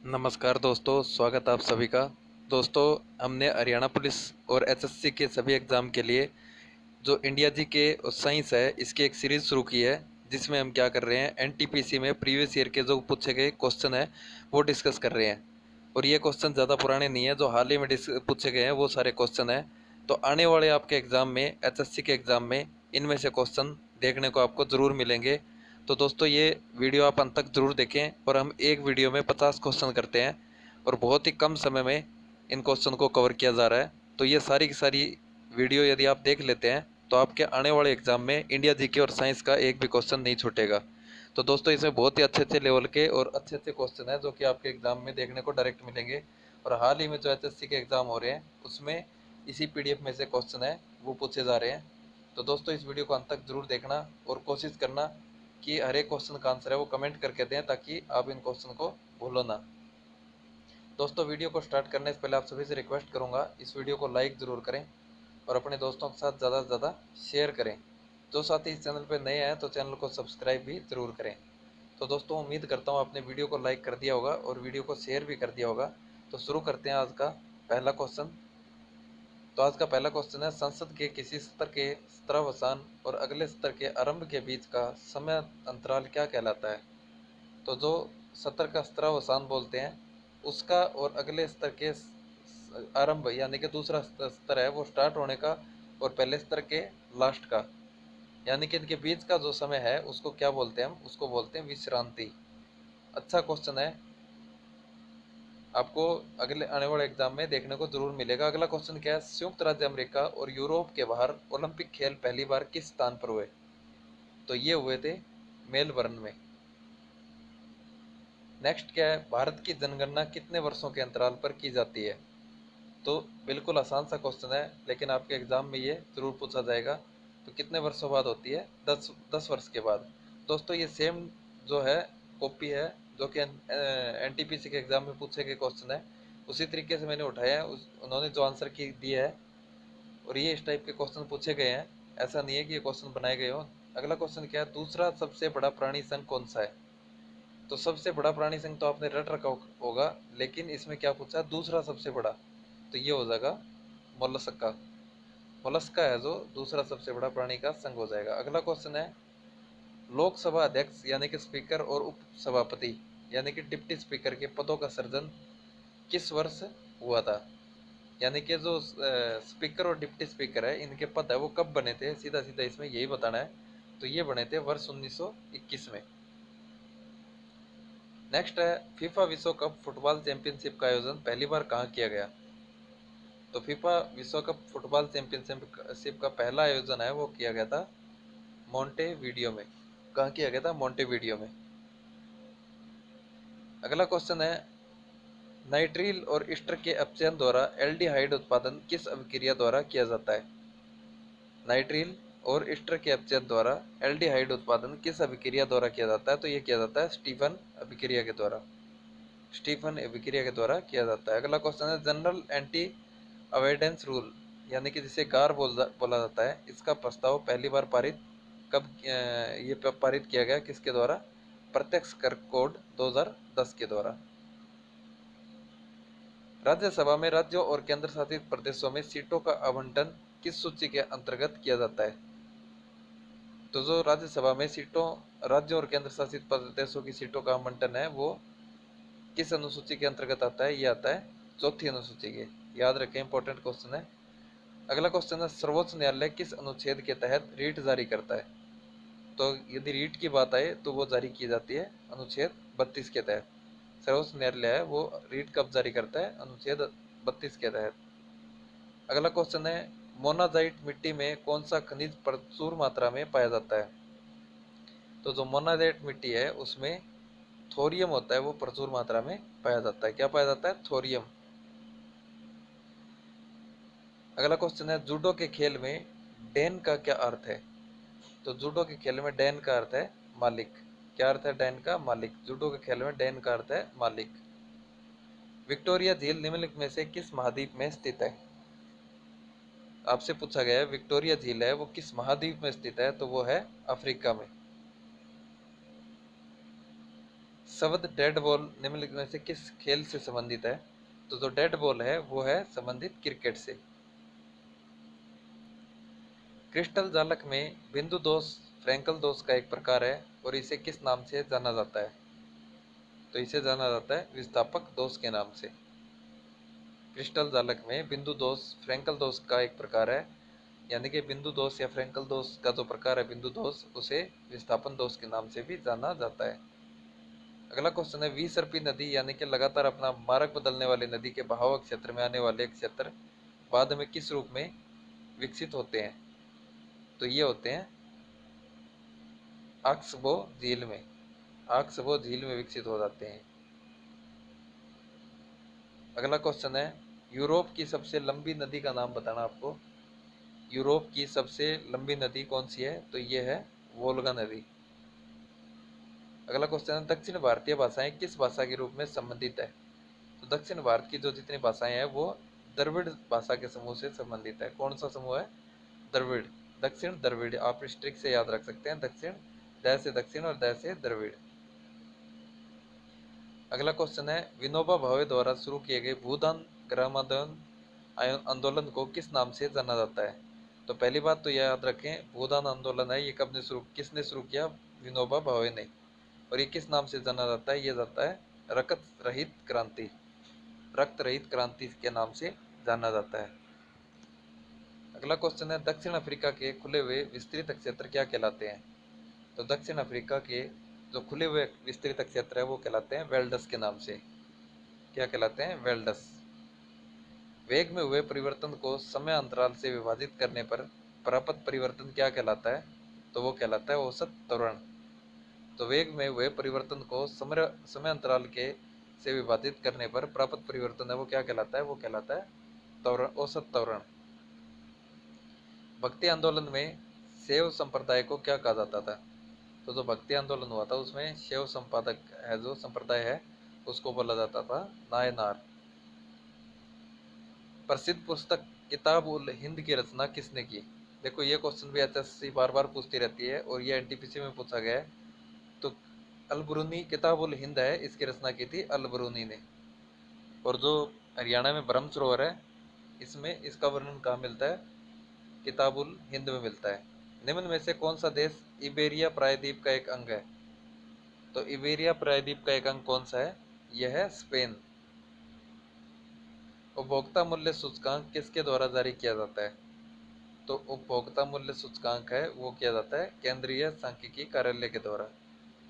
नमस्कार दोस्तों, स्वागत आप सभी का। दोस्तों, हमने हरियाणा पुलिस और एसएससी के सभी एग्ज़ाम के लिए जो इंडिया जी के और साइंस है, इसकी एक सीरीज़ शुरू की है, जिसमें हम क्या कर रहे हैं, एनटीपीसी में प्रीवियस ईयर के जो पूछे गए क्वेश्चन है वो डिस्कस कर रहे हैं। और ये क्वेश्चन ज़्यादा पुराने नहीं है, जो हाल ही में पूछे गए हैं वो सारे क्वेश्चन हैं। तो आने वाले आपके एग्ज़ाम में, एसएससी के एग्ज़ाम में, इनमें से क्वेश्चन देखने को आपको ज़रूर मिलेंगे। तो दोस्तों, ये वीडियो आप अंत तक ज़रूर देखें। और हम एक वीडियो में 50 क्वेश्चन करते हैं और बहुत ही कम समय में इन क्वेश्चन को कवर किया जा रहा है। तो ये सारी की सारी वीडियो यदि आप देख लेते हैं तो आपके आने वाले एग्जाम में इंडिया जीके और साइंस का एक भी क्वेश्चन नहीं छूटेगा। तो दोस्तों, इसमें बहुत ही अच्छे अच्छे लेवल के और अच्छे अच्छे क्वेश्चन हैं जो कि आपके एग्जाम में देखने को डायरेक्ट मिलेंगे। और हाल ही में जो एचएससी के एग्जाम हो रहे हैं उसमें इसी पीडीएफ में से क्वेश्चन है वो पूछे जा रहे हैं। तो दोस्तों, इस वीडियो को अंत तक जरूर देखना और कोशिश करना कि हर एक क्वेश्चन का आंसर है वो कमेंट करके दें, ताकि आप इन क्वेश्चन को भूलो ना। दोस्तों, वीडियो को स्टार्ट करने से पहले आप सभी से रिक्वेस्ट करूंगा, इस वीडियो को लाइक ज़रूर करें और अपने दोस्तों के साथ ज़्यादा से ज़्यादा शेयर करें। जो साथी इस चैनल पर नए हैं तो चैनल को सब्सक्राइब भी ज़रूर करें। तो दोस्तों, उम्मीद करता हूँ आपने वीडियो को लाइक कर दिया होगा और वीडियो को शेयर भी कर दिया होगा। तो शुरू करते हैं आज का पहला क्वेश्चन। तो आज का पहला क्वेश्चन है, संसद के किसी स्तर के स्तरावसान और अगले स्तर के आरंभ के बीच का समय अंतराल क्या कहलाता है? तो जो सत्र का स्तरावसान बोलते हैं उसका और अगले स्तर के आरंभ यानी कि दूसरा स्तर है वो स्टार्ट होने का और पहले स्तर के लास्ट का यानी कि इनके बीच का जो समय है उसको क्या बोलते हैं? हम उसको बोलते हैं विश्रांति। अच्छा क्वेश्चन है, आपको अगले आने वाले एग्जाम में देखने को जरूर मिलेगा। अगला क्वेश्चन क्या है, संयुक्त राज्य अमेरिका और यूरोप के बाहर ओलंपिक खेल पहली बार किस स्थान पर हुए? तो ये हुए थे मेलबर्न में। नेक्स्ट क्या है, भारत की जनगणना कितने वर्षों के अंतराल पर की जाती है? तो बिल्कुल आसान सा क्वेश्चन है, लेकिन आपके एग्जाम में ये जरूर पूछा जाएगा। तो कितने वर्षों बाद होती है? 10 वर्ष के बाद। दोस्तों, ये सेम जो है कॉपी है जो कि एनटीपीसी के एग्जाम में पूछे गए क्वेश्चन है, उसी तरीके से मैंने उठाया है। उन्होंने जो आंसर की दिया है और ये इस टाइप के क्वेश्चन पूछे गए हैं, ऐसा नहीं है कि ये क्वेश्चन बनाए गए हो। अगला क्वेश्चन क्या है, दूसरा सबसे बड़ा प्राणी संघ कौन सा है? तो सबसे बड़ा प्राणी संघ तो आपने रट रखा होगा, लेकिन इसमें क्या पूछा, दूसरा सबसे बड़ा। तो ये हो जाएगा मोलस्का। मोलस्का है जो दूसरा सबसे बड़ा प्राणी का संघ हो जाएगा। अगला क्वेश्चन है, लोकसभा अध्यक्ष यानी कि स्पीकर और उप सभापति यानी कि डिप्टी स्पीकर के पदों का सृजन किस वर्ष हुआ था? यानी कि जो स्पीकर और डिप्टी स्पीकर है इनके पद है वो कब बने थे? सीधा सीधा इसमें यही बताना है। तो ये बने थे वर्ष 1921 में। नेक्स्ट है, फीफा विश्व कप फुटबॉल चैंपियनशिप का आयोजन पहली बार कहाँ किया गया? तो फीफा विश्व कप फुटबॉल चैंपियनशिप का पहला आयोजन है वो किया गया था मोंटेवीडियो में। कहाँ किया गया था? मोंटेवीडियो में। अगला क्वेश्चन है, नाइट्रिल और ईस्टर के अपचयन द्वारा एल्डिहाइड उत्पादन किस अभिक्रिया द्वारा किया जाता है? नाइट्रिल और ईस्टर के अपचयन द्वारा एल्डिहाइड उत्पादन किस अभिक्रिया द्वारा किया जाता है? तो ये किया जाता है स्टीफन अभिक्रिया के द्वारा। स्टीफन अभिक्रिया के द्वारा किया जाता है। अगला क्वेश्चन है, जनरल एंटी अवॉइडेंस रूल यानी कि जिसे गार बोला जाता है, इसका प्रस्ताव पहली बार पारित कब ये पारित किया गया? किसके द्वारा? प्रत्यक्ष कर कोड 2010 के द्वारा। राज्यसभा में राज्यों और केंद्र शासित प्रदेशों में सीटों का आवंटन किस सूची के अंतर्गत किया जाता है? तो जो राज्यसभा में सीटों, राज्यों और केंद्र शासित प्रदेशों की सीटों का आवंटन है वो किस अनुसूची के अंतर्गत आता है? ये आता है चौथी अनुसूची के। याद रखें, इंपॉर्टेंट क्वेश्चन है। अगला क्वेश्चन है, सर्वोच्च न्यायालय किस अनुच्छेद के तहत रीट जारी करता है? तो यदि रीट की बात आए तो वो जारी की जाती है अनुच्छेद 32 के तहत। सर्वोच्च न्यायालय है वो रीट कब जारी करता है? अनुच्छेद 32 के तहत। अगला क्वेश्चन है, मोनाजाइट मिट्टी में कौन सा खनिज प्रचुर मात्रा में पाया जाता है? तो जो मोनाजाइट मिट्टी है उसमें थोरियम होता है वो प्रचुर मात्रा में पाया जाता है। क्या पाया जाता है? थोरियम। अगला क्वेश्चन है, जूडो के खेल में डैन का क्या अर्थ है? तो जूडो के खेल में डैन का अर्थ है मालिक। क्या अर्थ है डैन का? मालिक। जूडो के खेल में डैन का अर्थ है मालिक। विक्टोरिया झील निम्नलिखित में से किस महाद्वीप में स्थित है? आपसे पूछा गया है विक्टोरिया झील है वो किस महाद्वीप में स्थित है? तो वो है अफ्रीका में। शब्द डेड बॉल निम्नलिखित में से किस खेल से संबंधित है? तो जो डेड बॉल है वो है संबंधित क्रिकेट से। क्रिस्टल जालक में बिंदु दोष फ्रैंकल दोष का एक प्रकार है और इसे किस नाम से जाना जाता है? तो इसे जाना जाता है विस्थापक दोष के नाम से। क्रिस्टल जालक में बिंदु दोष फ्रैंकल दोष का एक प्रकार है, यानी कि बिंदु दोष या फ्रैंकल दोष का जो प्रकार है बिंदु दोष, उसे विस्थापन दोष के नाम से भी जाना जाता है। अगला क्वेश्चन है, विसर्पी नदी यानी कि लगातार अपना मार्ग बदलने वाली नदी के बहाव क्षेत्र में आने वाले क्षेत्र बाद में किस रूप में विकसित होते हैं? तो ये होते हैं आक्सबो झील में। आक्सबो झील में विकसित हो जाते हैं। अगला क्वेश्चन है, यूरोप की सबसे लंबी नदी का नाम बताना आपको। यूरोप की सबसे लंबी नदी कौन सी है? तो ये है वोल्गा नदी। अगला क्वेश्चन है, दक्षिण भारतीय भाषाएं किस भाषा के रूप में संबंधित है? तो दक्षिण भारत की जो जितनी भाषाएं हैं वो द्रविड़ भाषा के समूह से संबंधित है। कौन सा समूह है? द्रविड़, दक्षिण द्रविड़। आप स्ट्रिक से याद रख सकते हैं, दक्षिण, द से दक्षिण और द से द्रविड़। अगला क्वेश्चन है, विनोबा भावे द्वारा शुरू किए गए भूदान ग्रामोद्धार आंदोलन को किस नाम से जाना जाता है? तो पहली बात तो याद रखें, भूदान आंदोलन है ये किसने शुरू किया? विनोबा भावे ने। और ये किस नाम से जाना जाता है? ये जाता है रक्त रहित क्रांति, रक्त रहित क्रांति के नाम से जाना जाता है। अगला क्वेश्चन है, दक्षिण अफ्रीका के खुले हुए विस्तृत क्षेत्र क्या कहलाते हैं? तो दक्षिण अफ्रीका के जो खुले हुए विस्तृत क्षेत्र है वो कहलाते हैं वेल्डस के नाम से। क्या कहलाते हैं? वेल्डस। वेग में हुए परिवर्तन को समय अंतराल से विभाजित करने पर प्राप्त परिवर्तन क्या कहलाता है? तो वो कहलाता है औसत त्वरण। तो वेग में हुए परिवर्तन को समय अंतराल के से विभाजित करने पर प्राप्त परिवर्तन है वो क्या कहलाता है? वो कहलाता है त्वरण, औसत त्वरण। भक्ति आंदोलन में शैव संप्रदाय को क्या कहा जाता था? तो जो भक्ति आंदोलन हुआ था उसमें शैव संपादक है जो संप्रदाय है उसको बोला जाता था नायनार। प्रसिद्ध पुस्तक किताब उल हिंद की रचना किसने की? देखो ये क्वेश्चन भी एचएससी बार बार पूछती रहती है और ये एनटीपीसी में पूछा गया है। तो अल-बरूनी, किताब उल हिंद है, इसकी रचना की थी अल-बरूनी ने। और जो हरियाणा में ब्रह्म सरोवर है इसमें इसका वर्णन कहाँ मिलता है? किताब उल हिंद में मिलता है। निम्न में से कौन सा देश इबेरिया प्रायद्वीप का एक अंग है? तो इबेरिया प्रायद्वीप का एक अंग कौन सा है? यह है स्पेन। उपभोक्ता मूल्य सूचकांक किसके द्वारा जारी किया जाता है? तो उपभोक्ता मूल्य सूचकांक है वो किया जाता है केंद्रीय सांख्यिकी कार्यालय के द्वारा।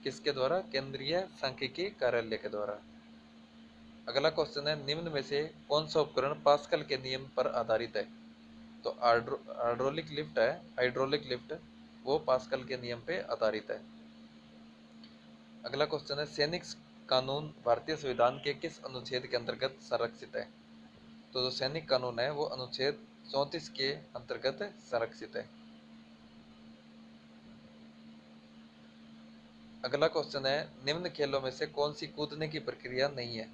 किसके द्वारा? केंद्रीय सांख्यिकी कार्यालय के द्वारा। अगला क्वेश्चन है, निम्न में से कौन सा उपकरण पास्कल के नियम पर आधारित है? तो हाइड्रोलिक लिफ्ट है, हाइड्रोलिक लिफ्ट वो पास्कल के नियम पे आधारित है। अगला क्वेश्चन है, सैनिक कानून भारतीय संविधान के किस अनुच्छेद के अंतर्गत संरक्षित है? तो जो सैनिक कानून है वो अनुच्छेद 34 के अंतर्गत संरक्षित है। अगला क्वेश्चन है, निम्न खेलों में से कौन सी कूदने की प्रक्रिया नहीं है?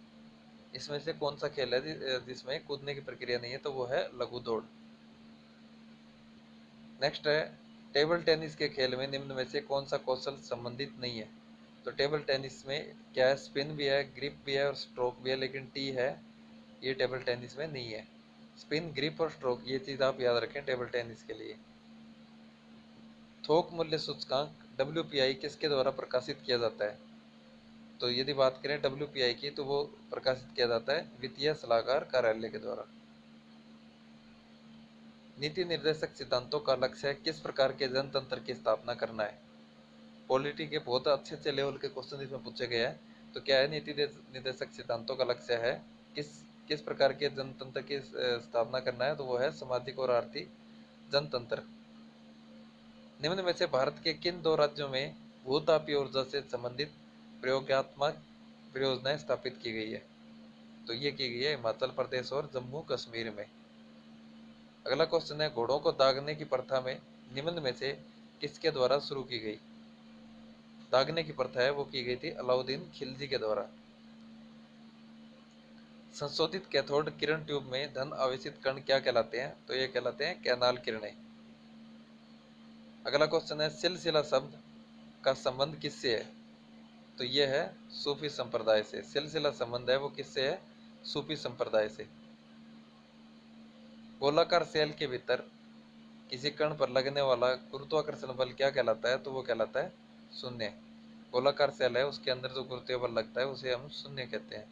इसमें से कौन सा खेल है जिसमें कूदने की प्रक्रिया नहीं है? तो वो है लघु दौड़। नेक्स्ट है, टेबल टेनिस के खेल में निम्न में से कौन सा कौशल संबंधित नहीं है? तो टेबल टेनिस में क्या है? स्पिन भी है, ग्रिप भी है और स्ट्रोक भी है, लेकिन टी है ये टेबल टेनिस में नहीं है। स्पिन, ग्रिप और स्ट्रोक ये चीज़ आप याद रखें टेबल टेनिस के लिए। थोक मूल्य सूचकांक WPI किसके द्वारा प्रकाशित किया जाता है? तो यदि बात करें WPI की तो वो प्रकाशित किया जाता है वित्तीय सलाहकार कार्यालय के द्वारा। नीति निर्देशक सिद्धांतों का लक्ष्य किस प्रकार के जनतंत्र की स्थापना करना है? पॉलिटी के बहुत अच्छे अच्छे लेवल के क्वेश्चन इसमें पूछे गए हैं। तो क्या है नीति निर्देशक सिद्धांतों का लक्ष्य है किस किस प्रकार के जनतंत्र की स्थापना करना है? तो वो है सामाजिक और आर्थिक जनतंत्र। निम्न में से भारत के किन दो राज्यों में भूतापीय ऊर्जा से संबंधित प्रयोगात्मक परियोजनाएं स्थापित की गई है? तो ये की गई है हिमाचल प्रदेश और जम्मू कश्मीर में। अगला क्वेश्चन है, घोड़ों को दागने की प्रथा में निम्न में से किसके द्वारा शुरू की गई? दागने की प्रथा है वो की गई थी अलाउद्दीन खिलजी के द्वारा। संशोधित कैथोड किरण ट्यूब में धन आवेशित कण क्या कहलाते हैं? तो ये कहलाते हैं कैनाल किरणें। अगला क्वेश्चन है, सिलसिला शब्द का संबंध किससे है? तो ये है सूफी संप्रदाय से, सिलसिला संबंध है वो किससे है, सूफी संप्रदाय से। गोलाकार सेल के भीतर किसी कण पर लगने वाला गुरुत्वाकर्षण बल क्या कहलाता है, तो वो कहलाता है शून्य। गोलाकार सेल है उसके अंदर जो गुरुत्वीय बल लगता है उसे हम शून्य कहते हैं।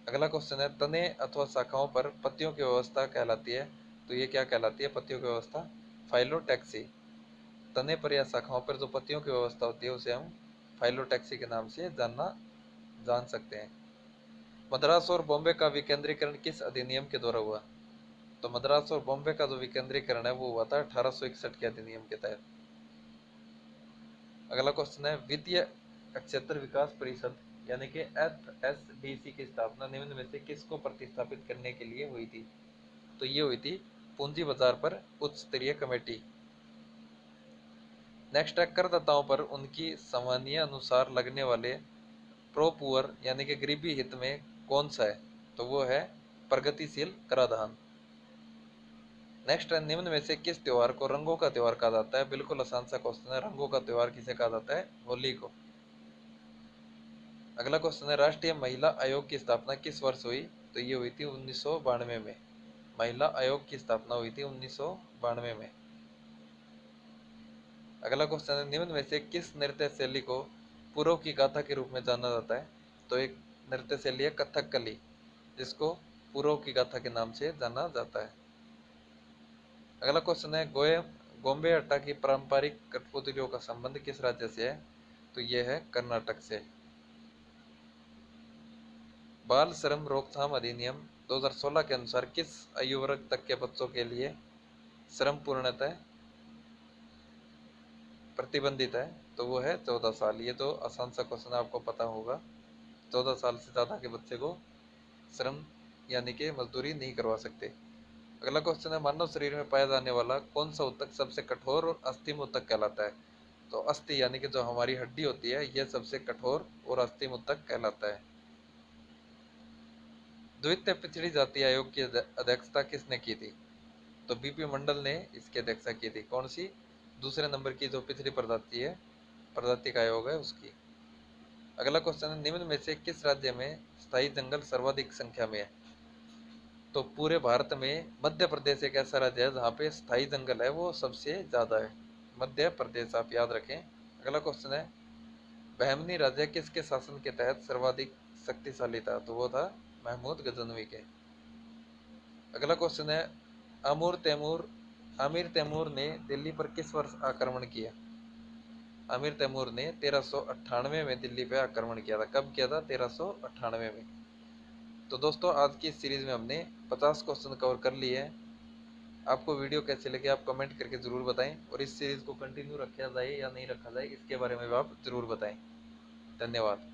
अगला क्वेश्चन है, तने अथवा शाखाओं पर पत्तियों की व्यवस्था कहलाती है, तो ये क्या कहलाती है पत्तियों की व्यवस्था, फाइलोटैक्सी। तने पर या शाखाओं पर जो पत्तियों की व्यवस्था होती है उसे हम फाइलोटैक्सी के नाम से जान सकते हैं। मद्रास और बॉम्बे का विकेंद्रीकरण किस अधिनियम के द्वारा हुआ, तो मद्रास और बॉम्बे का जो विकेंद्रीकरण है वो हुआ था 1861 के अधिनियम के तहत। अगला क्वेश्चन है, वित्तीय क्षेत्र विकास परिषद यानी कि एफएसडीसी की स्थापना निम्न में से किसको प्रतिस्थापित करने के लिए हुई थी, तो ये हुई थी पूंजी बाजार पर उच्च स्तरीय कमेटी। नेक्स्ट है, करदाताओं पर उनकी सामान्य अनुसार लगने वाले प्रो पुअर यानी कि गरीबी हित में कौन सा है, तो वो है प्रगतिशील कराधान। नेक्स्ट है, निम्न में से किस त्योहार को रंगों का त्योहार कहा जाता है, बिल्कुल आसान सा क्वेश्चन है, रंगों का त्योहार किसे कहा जाता है, होली को। अगला क्वेश्चन है, राष्ट्रीय महिला आयोग की स्थापना किस वर्ष हुई, तो ये हुई थी 1992 में। महिला आयोग की स्थापना हुई थी 1992 में। अगला क्वेश्चन है, निम्न में से किस नृत्य शैली को पुरव की गाथा के रूप में जाना जाता है, तो एक नृत्य शैली है कथकली, जिसको पुरव की गाथा के नाम से जाना जाता है। अगला क्वेश्चन है, गोम्बे अट्टा की पारंपरिक कठपुतलियों का संबंध किस राज्य से है, तो यह है कर्नाटक से। बाल श्रम रोकथाम अधिनियम 2016 के अनुसार किस आयु वर्ग तक के बच्चों के लिए श्रम पूर्णतः प्रतिबंधित है, तो वो है 14 साल। ये तो आसान सा क्वेश्चन आपको पता होगा, 14 साल से ज़्यादा के बच्चे को श्रम यानी कि मजदूरी नहीं करवा सकते। अगला क्वेश्चन है, मानव शरीर में पाया जाने वाला कौन सा ऊतक सबसे कठोर और अस्थिम ऊतक कहलाता है, तो अस्थि यानी कि जो हमारी हड्डी होती है यह सबसे कठोर और अस्थिम ऊतक कहलाता है। द्वितीय पिछड़ी जाति आयोग की अध्यक्षता किसने की थी, तो बीपी मंडल ने इसकी अध्यक्षता की थी। कौन सी, दूसरे नंबर की जो पिछड़ी प्रजाति है, प्रजाति का आयोग है उसकी। अगला क्वेश्चन है, निम्न में से किस राज्य में स्थायी जंगल सर्वाधिक संख्या में है, तो पूरे भारत में मध्य प्रदेश एक ऐसा राज्य है जहाँ पे स्थायी जंगल है वो सबसे ज़्यादा है, मध्य प्रदेश, आप याद रखें। अगला क्वेश्चन है, बहमनी राज्य किसके शासन के तहत सर्वाधिक शक्तिशाली था, तो वो था महमूद गजनवी के। अगला क्वेश्चन है, आमिर तैमूर ने दिल्ली पर किस वर्ष आक्रमण किया, आमिर तैमूर ने 1398 में दिल्ली पे आक्रमण किया था। कब किया था, 1398 में। तो दोस्तों आज की इस सीरीज में हमने 50 क्वेश्चन कवर कर लिए हैं। आपको वीडियो कैसे लगे आप कमेंट करके ज़रूर बताएं, और इस सीरीज़ को कंटिन्यू रखा जाए या नहीं रखा जाए इसके बारे में भी आप ज़रूर बताएं। धन्यवाद।